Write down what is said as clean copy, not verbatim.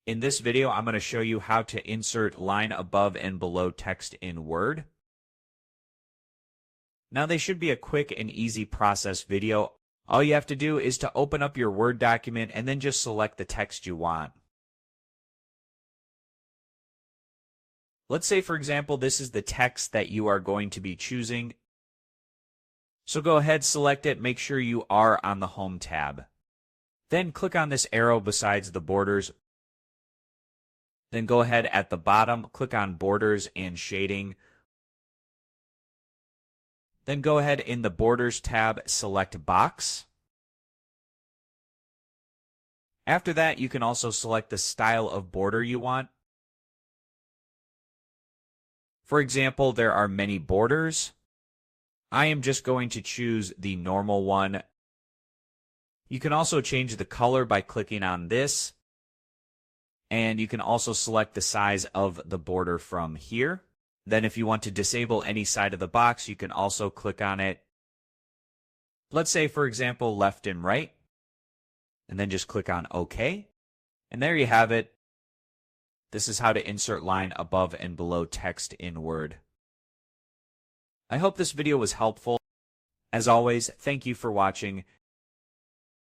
In this video, I'm going to show you how to insert line above and below text in Word. Now, they should be a quick and easy process video. All you have to do is to open up your Word document and then just select the text you want. Let's say, for example, this is the text that you are going to be choosing. So go ahead, select it, make sure you are on the Home tab. Then click on this arrow besides the borders. Then go ahead at the bottom, click on Borders and Shading. Then go ahead in the Borders tab, select Box. After that, you can also select the style of border you want. For example, there are many borders. I am just going to choose the normal one. You can also change the color by clicking on this. And you can also select the size of the border from here. Then if you want to disable any side of the box, you can also click on it. Let's say, for example, left and right. And then just click on OK. And there you have it. This is how to insert line above and below text in Word. I hope this video was helpful. As always, thank you for watching.